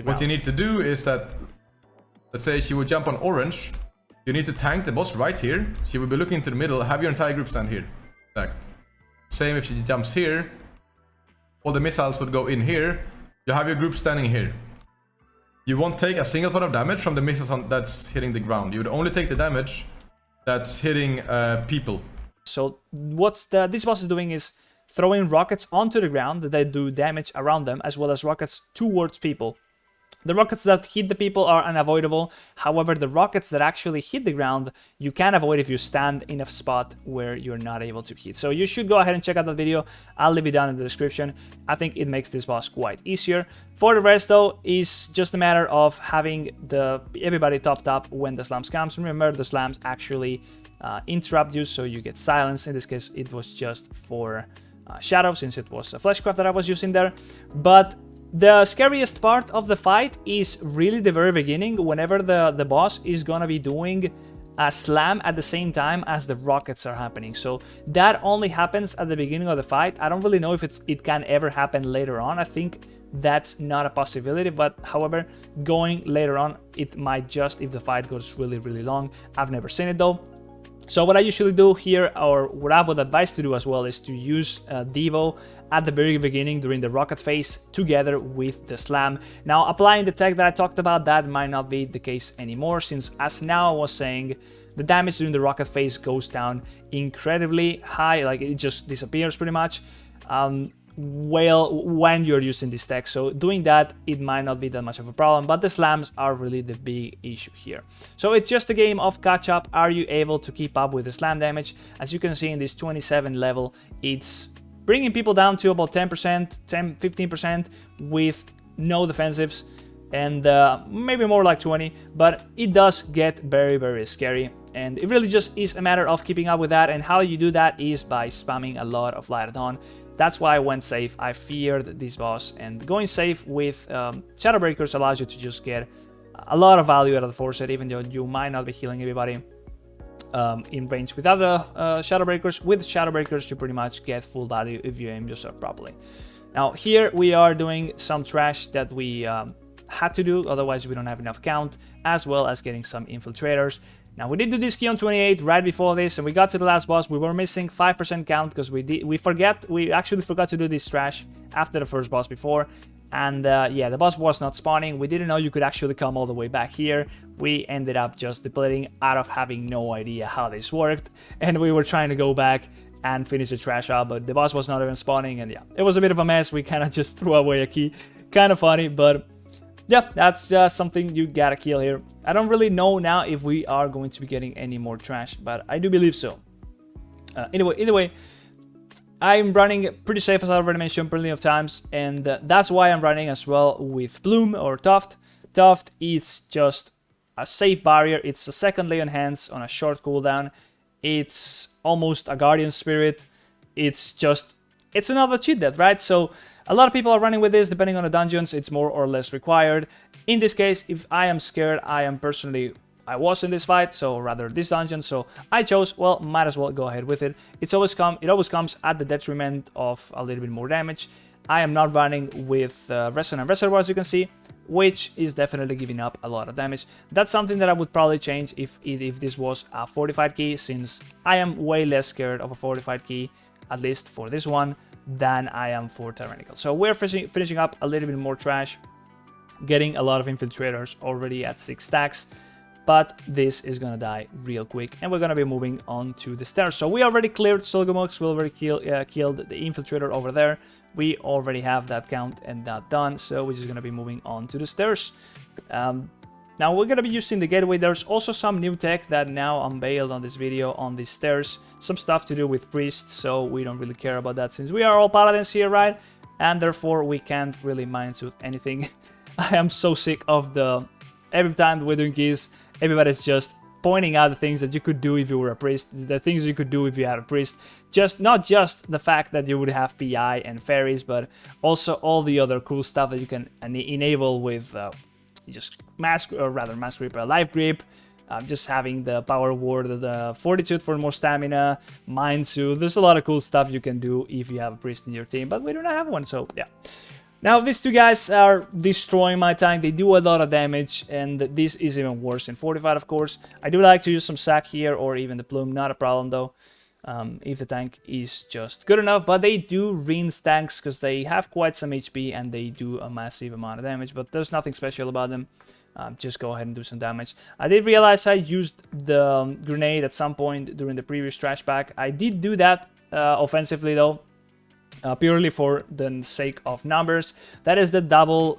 What you need to do is that, let's say she would jump on orange. You need to tank the boss right here. She will be looking into the middle. Have your entire group stand here. Exact. Same if she jumps here. all the missiles would go in here. You have your group standing here. You won't take a single point of damage from the missiles that's hitting the ground. You would only take the damage that's hitting people. So what this boss is doing is throwing rockets onto the ground that do damage around them, as well as rockets towards people. The rockets that hit the people are unavoidable. However, the rockets that actually hit the ground, you can avoid if you stand in a spot where you're not able to hit. So you should go ahead and check out that video. I'll leave it down in the description. I think it makes this boss quite easier. For the rest though, is just a matter of having everybody topped up when the slams comes. Remember, the slams actually interrupt you, so you get silenced. In this case, it was just for Shadow, since it was a fleshcraft that I was using there. But the scariest part of the fight is really the very beginning, whenever the boss is gonna be doing a slam at the same time as the rockets are happening. So that only happens at the beginning of the fight. I don't really know if it can ever happen later on. I think that's not a possibility, but however, going later on, it might just if the fight goes really, really long. I've never seen it though. So what I usually do here, or what I would advise to do as well, is to use Devo at the very beginning during the rocket phase together with the slam. Now, applying the tech that I talked about, that might not be the case anymore, since as now I was saying, the damage during the rocket phase goes down incredibly high, like it just disappears pretty much. Well, when you're using this tech, so doing that, it might not be that much of a problem, but the slams are really the big issue here. So it's just a game of catch up. Are you able to keep up with the slam damage? As you can see in this 27 level, it's bringing people down to about 10%, 15% with no defensives, and maybe more like 20, but it does get very, very scary. And it really just is a matter of keeping up with that, and how you do that is by spamming a lot of Light On. That's why I went safe. I feared this boss, and going safe with Shadow Breakers allows you to just get a lot of value out of the Force Set, even though you might not be healing everybody in range. Without the Shadow Breakers, with Shadow Breakers, you pretty much get full value if you aim yourself properly. Now here we are doing some trash that we had to do, otherwise we don't have enough count, as well as getting some infiltrators. Now we did do this key on 28 right before this, and we got to the last boss. We were missing 5% count because we actually forgot to do this trash after the first boss before. And yeah, the boss was not spawning. We didn't know you could actually come all the way back here. We ended up just depleting out of having no idea how this worked, and we were trying to go back and finish the trash out, but the boss was not even spawning, and yeah, it was a bit of a mess. We kind of just threw away a key. Kind of funny, but yeah, that's just something you gotta kill here. I don't really know now if we are going to be getting any more trash, but I do believe so. Either way, I'm running pretty safe, as I already mentioned plenty of times, and that's why I'm running as well with Bloom or Tuft. Tuft is just a safe barrier. It's a second Lay on Hands on a short cooldown. It's almost a Guardian Spirit. It's another cheat death, right? So a lot of people are running with this. Depending on the dungeons, it's more or less required. In this case, if I am scared, I was in this fight, so rather this dungeon, so I chose, well, might as well go ahead with it. It always comes at the detriment of a little bit more damage. I am not running with Resonant Reservoir, as you can see, which is definitely giving up a lot of damage. That's something that I would probably change if this was a fortified key, since I am way less scared of a fortified key, at least for this one, than I am for Tyrannical. So we're finishing up a little bit more trash, getting a lot of infiltrators already at 6 stacks, but this is gonna die real quick, and we're gonna be moving on to the stairs. So we already cleared Solgamux, we already killed the infiltrator over there. We already have that count and that done, so we're just gonna be moving on to the stairs. Now we're gonna be using the gateway. There's also some new tech that now unveiled on this video on these stairs. Some stuff to do with priests, so we don't really care about that since we are all paladins here, right? And therefore we can't really mind with anything. I am so sick of every time we're doing keys, everybody's just pointing out the things that you could do if you were a priest, the things you could do if you had a priest. Not just the fact that you would have PI and fairies, but also all the other cool stuff that you can enable with just Mass Grip, Life Grip, just having the Power Ward, the Fortitude for more stamina, Mind Soothe. There's a lot of cool stuff you can do if you have a priest in your team, but we do not have one, so yeah. Now these two guys are destroying my tank. They do a lot of damage, and this is even worse in fortified, of course. I do like to use some sack here, or even the plume, not a problem though. if the tank is just good enough. But they do rinse tanks because they have quite some HP and they do a massive amount of damage, but there's nothing special about them. Just go ahead and do some damage. I did realize I used the grenade at some point during the previous trash pack. I did do that offensively though, purely for the sake of numbers. That is the double,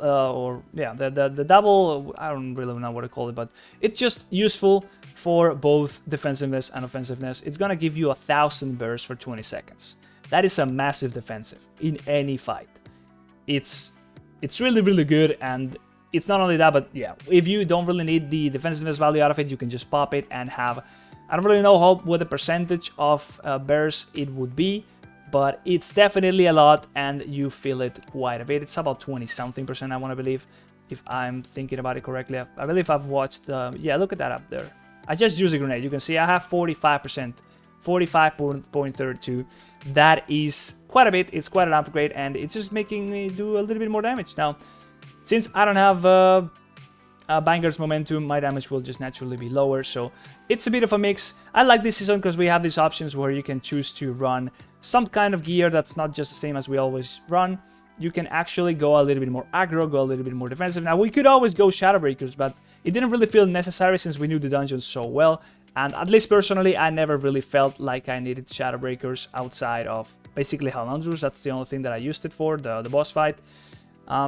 the double, I don't really know what to call it, but it's just useful for both defensiveness and offensiveness. It's gonna give you 1,000 bursts for 20 seconds. That is a massive defensive in any fight. It's really, really good, and it's not only that, but yeah, if you don't really need the defensiveness value out of it, you can just pop it and have, I don't really know what the percentage of burst it would be, but it's definitely a lot, and you feel it quite a bit. It's about 20-something%, I want to believe, if I'm thinking about it correctly. I believe I've watched, yeah, look at that up there. I just used a grenade. You can see I have 45%, 45.32. That is quite a bit. It's quite an upgrade, and it's just making me do a little bit more damage. Now, since I don't have Banger's momentum, my damage will just naturally be lower, so it's a bit of a mix. I like this season because we have these options where you can choose to run some kind of gear that's not just the same as we always run. You can actually go a little bit more aggro, go a little bit more defensive. Now, we could always go Shadow Breakers, but it didn't really feel necessary since we knew the dungeon so well, and at least personally, I never really felt like I needed Shadow Breakers outside of basically Antorus. That's the only thing that I used it for, the boss fight.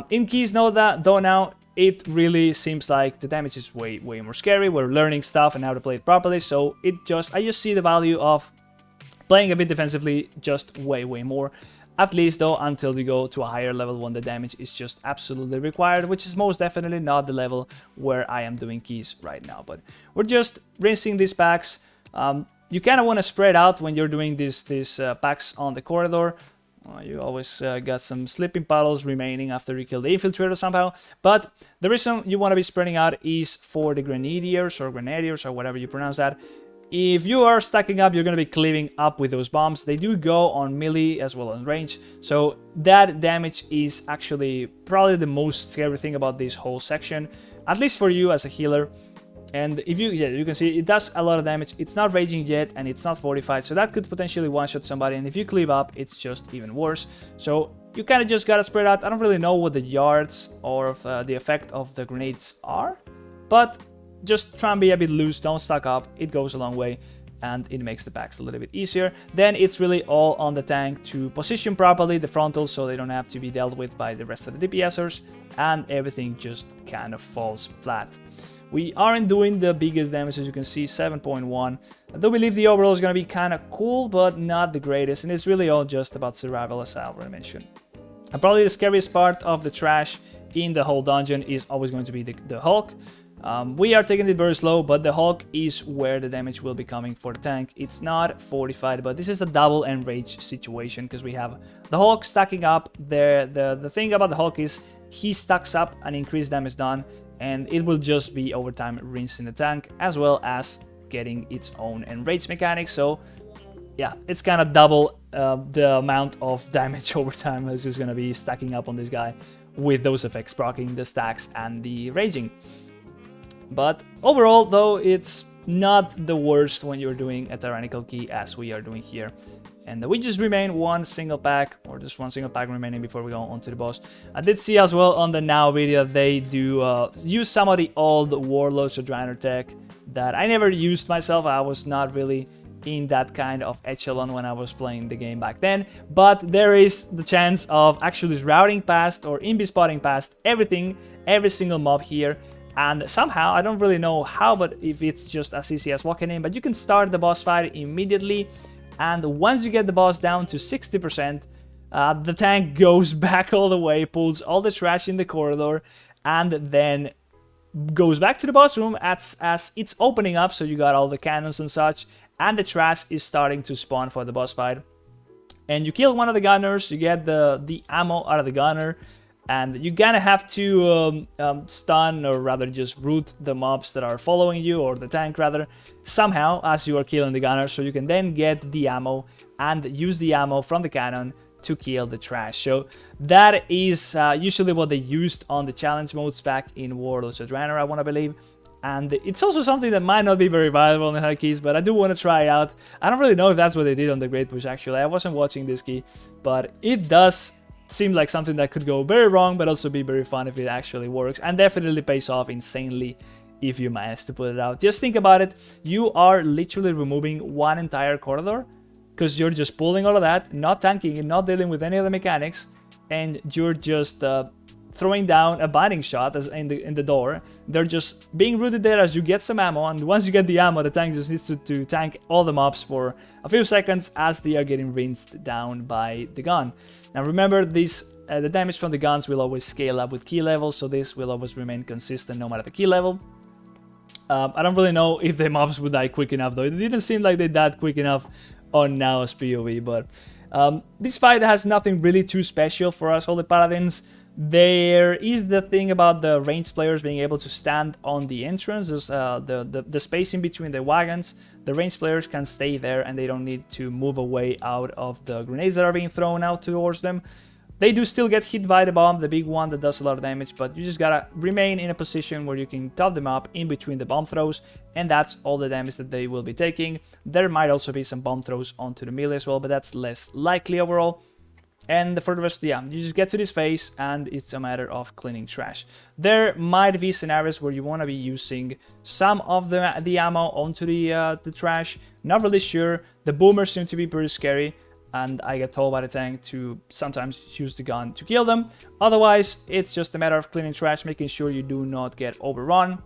In keys, though now, it really seems like the damage is way more scary. We're learning stuff and how to play it properly, so I just see the value of playing a bit defensively just way more. At least though, until you go to a higher level when the damage is just absolutely required, which is most definitely not the level where I am doing keys right now. But we're just rinsing these packs. You kind of want to spread out when you're doing these packs on the corridor. You always got some sleeping puddles remaining after you kill the infiltrator somehow. But the reason you want to be spreading out is for the grenadiers or whatever you pronounce that. If you are stacking up, you're going to be cleaving up with those bombs. They do go on melee as well as range, so that damage is actually probably the most scary thing about this whole section, at least for you as a healer. And if you can see it does a lot of damage. It's not raging yet, and it's not fortified, so that could potentially one-shot somebody, and if you cleave up, it's just even worse. So you kind of just gotta spread out. I don't really know what the yards or the effect of the grenades are, but just try and be a bit loose, don't stack up, it goes a long way, and it makes the packs a little bit easier. Then it's really all on the tank to position properly the frontals so they don't have to be dealt with by the rest of the DPSers, and everything just kind of falls flat. We aren't doing the biggest damage, as you can see, 7.1. I do believe the overall is going to be kind of cool, but not the greatest, and it's really all just about survival, as I already mentioned. And probably the scariest part of the trash in the whole dungeon is always going to be the Hulk. We are taking it very slow, but the Hulk is where the damage will be coming for the tank. It's not fortified, but this is a double enrage situation because we have the Hulk stacking up. The thing about the Hulk is he stacks up an increased damage done, and it will just be over time rinsing the tank as well as getting its own enrage mechanic. So yeah, it's kind of double the amount of damage over time is just going to be stacking up on this guy with those effects proccing the stacks and the raging. But overall, though, it's not the worst when you're doing a Tyrannical key as we are doing here. And we just remain one single pack, or just one single pack remaining before we go on to the boss. I did see as well on the Now video, they do use some of the old Warlords or Draenor tech that I never used myself. I was not really in that kind of echelon when I was playing the game back then. But there is the chance of actually routing past or invis spotting past everything, every single mob here. And somehow, I don't really know how, but if it's just as easy as walking in, but you can start the boss fight immediately, and once you get the boss down to 60%, the tank goes back all the way, pulls all the trash in the corridor, and then goes back to the boss room as it's opening up, so you got all the cannons and such, and the trash is starting to spawn for the boss fight. And you kill one of the gunners, you get the ammo out of the gunner, and you're gonna have to stun, or rather just root the mobs that are following you, or the tank rather, somehow as you are killing the gunner, so you can then get the ammo and use the ammo from the cannon to kill the trash. So that is usually what they used on the challenge modes back in Warlords of Draenor, I want to believe. And it's also something that might not be very viable on the high keys, but I do want to try out. I don't really know if that's what they did on the Great Push, actually. I wasn't watching this key, but it does seem like something that could go very wrong, but also be very fun if it actually works, and definitely pays off insanely if you manage to put it out. Just think about it. You are literally removing one entire corridor, because you're just pulling all of that, not tanking and not dealing with any other mechanics, and you're just throwing down a binding shot as in the door. They're just being rooted there as you get some ammo, and once you get the ammo, the tank just needs to tank all the mobs for a few seconds as they are getting rinsed down by the gun. Now remember, the damage from the guns will always scale up with key levels, so this will always remain consistent no matter the key level. I don't really know if the mobs would die quick enough though. It didn't seem like they died quick enough on Now's POV, but this fight has nothing really too special for us Holy Paladins. There is the thing about the ranged players being able to stand on the entrance. There's the space in between the wagons. The ranged players can stay there and they don't need to move away out of the grenades that are being thrown out towards them. They do still get hit by the bomb, the big one that does a lot of damage, but you just gotta remain in a position where you can top them up in between the bomb throws, and that's all the damage that they will be taking. There might also be some bomb throws onto the melee as well, but that's less likely overall. And for the rest, yeah, you just get to this phase and it's a matter of cleaning trash. There might be scenarios where you want to be using some of the ammo onto the trash. Not really sure. The boomers seem to be pretty scary, and I get told by the tank to sometimes use the gun to kill them. Otherwise, it's just a matter of cleaning trash, making sure you do not get overrun.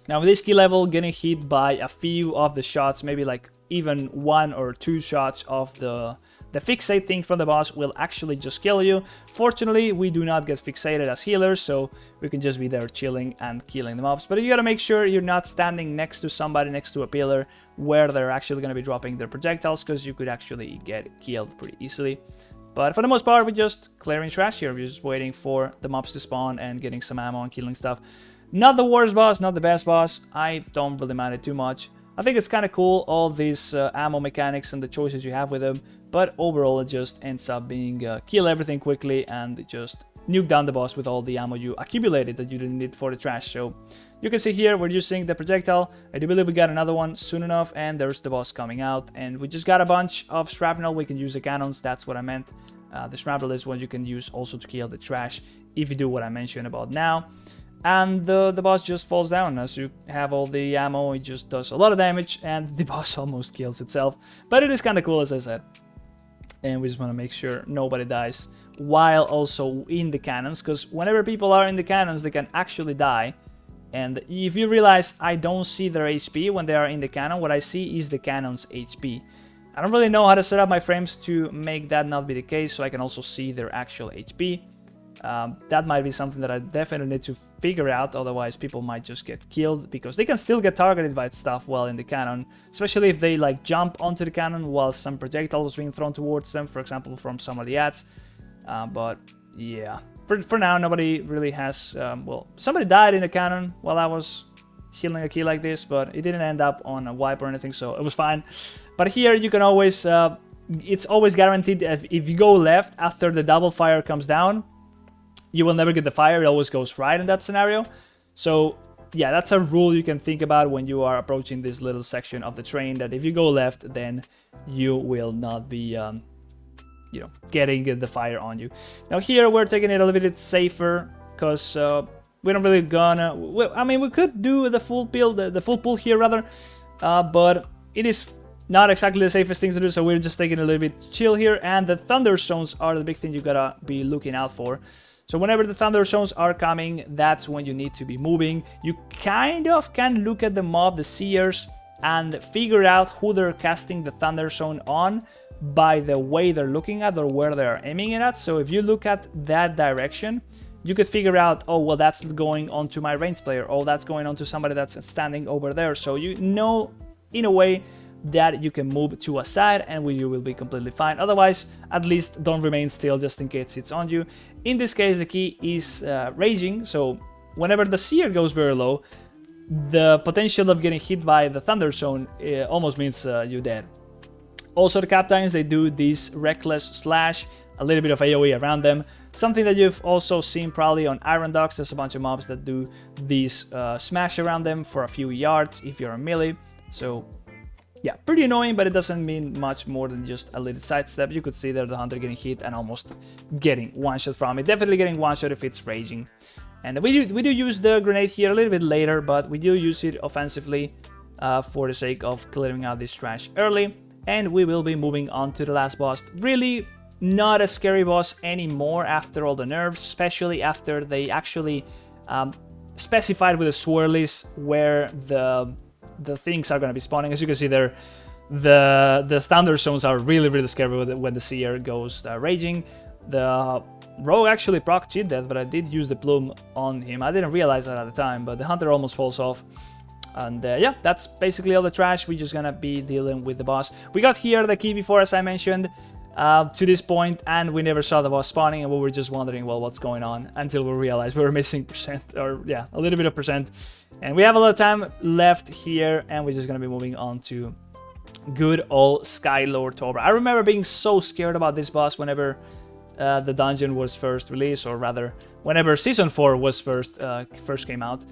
Now with this key level, getting hit by a few of the shots, maybe like even 1 or 2 shots of the fixate thing from the boss will actually just kill you. Fortunately, we do not get fixated as healers, so we can just be there chilling and killing the mobs. But you gotta make sure you're not standing next to somebody, next to a pillar, where they're actually gonna be dropping their projectiles, because you could actually get killed pretty easily. But for the most part, we're just clearing trash here. We're just waiting for the mobs to spawn and getting some ammo and killing stuff. Not the worst boss, not the best boss. I don't really mind it too much. I think it's kind of cool, all these ammo mechanics and the choices you have with them, but overall it just ends up being kill everything quickly and just nuke down the boss with all the ammo you accumulated that you didn't need for the trash. So you can see here we're using the projectile. I do believe we got another one soon enough, and there's the boss coming out, and we just got a bunch of shrapnel. We can use the cannons, that's what I meant. The shrapnel is what you can use also to kill the trash if you do what I mentioned about now. And the boss just falls down as you have all the ammo. It just does a lot of damage and the boss almost kills itself. But it is kind of cool, as I said. And we just want to make sure nobody dies while also in the cannons, because whenever people are in the cannons, they can actually die. And if you realize, I don't see their HP when they are in the cannon. What I see is the cannon's HP. I don't really know how to set up my frames to make that not be the case, so I can also see their actual HP. That might be something that I definitely need to figure out, otherwise people might just get killed, because they can still get targeted by stuff while in the cannon, especially if they like jump onto the cannon while some projectile was being thrown towards them, for example from some of the ads. But yeah, for now nobody really has, well, somebody died in the cannon while I was healing a key like this, but it didn't end up on a wipe or anything, so it was fine. But here you can always, it's always guaranteed that if you go left after the double fire comes down, you will never get the fire. It always goes right in that scenario. So yeah, that's a rule you can think about when you are approaching this little section of the train, that if you go left, then you will not be, you know, getting the fire on you. Now here we're taking it a little bit safer, because we don't really gonna, well, I mean, we could do the full build, the full pull here rather, but it is not exactly the safest thing to do, so we're just taking a little bit chill here. And the thunder zones are the big thing you gotta be looking out for. So whenever the thunder zones are coming, that's when you need to be moving. You kind of can look at the mob, the seers, and figure out who they're casting the thunder zone on by the way they're looking at or where they're aiming it at. So if you look at that direction, you could figure out, oh, well, that's going onto my ranged player. Oh, that's going onto somebody that's standing over there. So you know, in a way, that you can move to a side and you will be completely fine. Otherwise, at least don't remain still just in case it's on you. In this case, the key is raging, so whenever the seer goes very low, the potential of getting hit by the thunder zone almost means you're dead. Also, the Captains, they do this Reckless Slash, a little bit of AoE around them. Something that you've also seen probably on Iron Dogs. There's a bunch of mobs that do these smash around them for a few yards if you're a melee. So yeah, pretty annoying, but it doesn't mean much more than just a little sidestep. You could see there the Hunter getting hit and almost getting one-shot from it. Definitely getting one-shot if it's raging. And we do use the grenade here a little bit later, but we do use it offensively for the sake of clearing out this trash early. And we will be moving on to the last boss. Really not a scary boss anymore after all the nerfs, especially after they actually specified with the swirlies where the things are going to be spawning. As you can see there, the thunder zones are really scary when the seer goes raging. The rogue actually proc cheat death, but I did use the plume on him. I didn't realize that at the time, but the hunter almost falls off. And yeah, that's basically all the trash. We're just gonna be dealing with the boss. We got here the key before, as I mentioned, to this point, and we never saw the boss spawning, and we were just wondering, well, what's going on, until we realized we were missing percent, or yeah, a little bit of percent. And we have a lot of time left here, and we're just gonna be moving on to good old Skylord Tobra. I remember being so scared about this boss whenever the dungeon was first released, or rather, whenever Season 4 was first came out.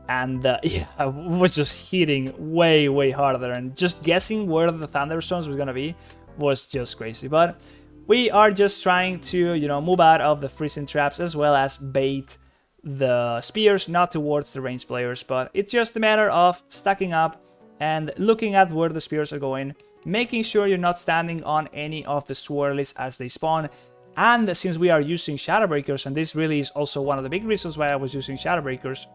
And yeah, I was just hitting way harder, and just guessing where the thunderstorms was gonna be was just crazy. But we are just trying to, you know, move out of the freezing traps as well as bait the spears, not towards the ranged players, but it's just a matter of stacking up and looking at where the spears are going, making sure you're not standing on any of the swirlies as they spawn. And since we are using Shadow Breakers, and this really is also one of the big reasons why I was using Shadow Breakers,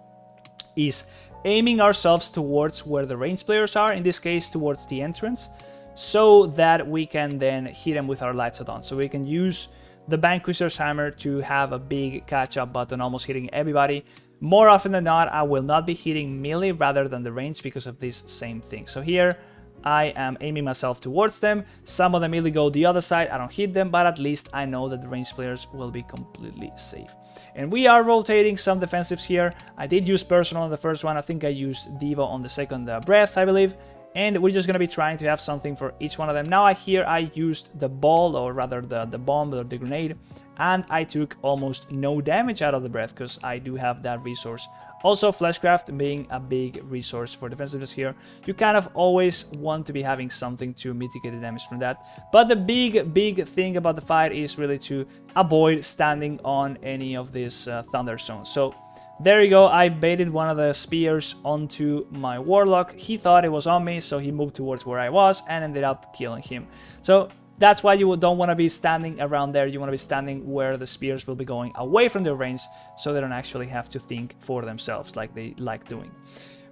is aiming ourselves towards where the ranged players are, in this case towards the entrance, so that we can then hit them with our Lights on. So we can use the Vanquisher's Hammer to have a big catch-up button, almost hitting everybody. More often than not, I will not be hitting melee rather than the range because of this same thing. So here, I am aiming myself towards them. Some of them melee go the other side, I don't hit them, but at least I know that the ranged players will be completely safe. And we are rotating some defensives here. I did use Personal on the first one, I think I used Devo on the second Breath, I believe. And we're just going to be trying to have something for each one of them. Now here I used the ball, or rather the bomb or the grenade, and I took almost no damage out of the Breath because I do have that resource. Also, Fleshcraft being a big resource for defensiveness here. You kind of always want to be having something to mitigate the damage from that. But the big thing about the fight is really to avoid standing on any of these thunder zones. So there you go, I baited one of the spears onto my Warlock. He thought it was on me, so he moved towards where I was and ended up killing him. So that's why you don't want to be standing around there. You want to be standing where the spears will be going away from their range, so they don't actually have to think for themselves like they like doing.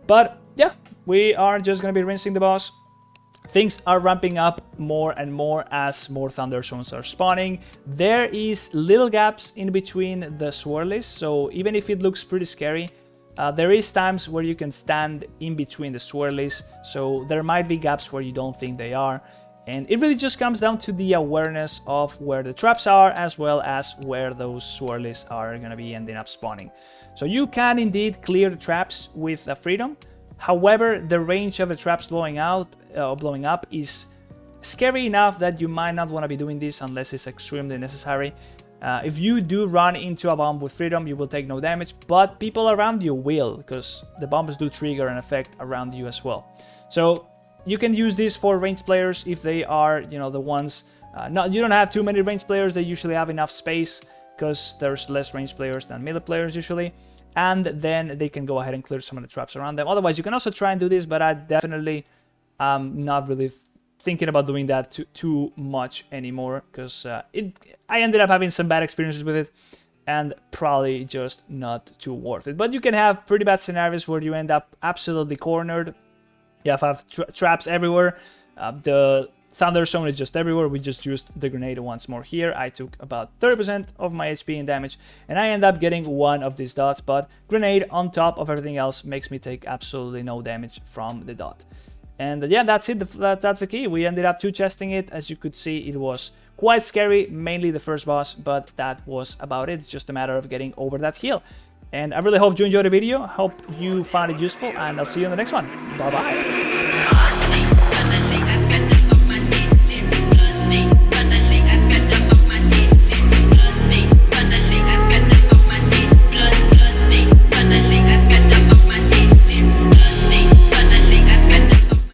But yeah, we are just going to be rinsing the boss. Things are ramping up more and more as more thunder zones are spawning. There is little gaps in between the swirlies, so even if it looks pretty scary, there is times where you can stand in between the swirlies, so there might be gaps where you don't think they are. And it really just comes down to the awareness of where the traps are, as well as where those swirlies are going to be ending up spawning. So you can indeed clear the traps with freedom. However, the range of the traps blowing up is scary enough that you might not want to be doing this unless it's extremely necessary. If you do run into a bomb with freedom, you will take no damage, but people around you will, because the bombs do trigger an effect around you as well. So you can use this for ranged players if they are, you know, the ones. You don't have too many ranged players. They usually have enough space because there's less ranged players than melee players usually. And then they can go ahead and clear some of the traps around them. Otherwise, you can also try and do this, but I definitely not really thinking about doing that too much anymore, because I ended up having some bad experiences with it and probably just not too worth it. But you can have pretty bad scenarios where you end up absolutely cornered. You have traps everywhere. The thunder zone is just everywhere. We just used the grenade once more here. I took about 30% of my HP in damage, and I end up getting one of these dots, but grenade on top of everything else makes me take absolutely no damage from the dot. And yeah, that's it. That's the key. We ended up two-chesting it. As you could see, it was quite scary, mainly the first boss, but that was about it. It's just a matter of getting over that hill. And I really hope you enjoyed the video. Hope you found it useful, and I'll see you in the next one. Bye-bye.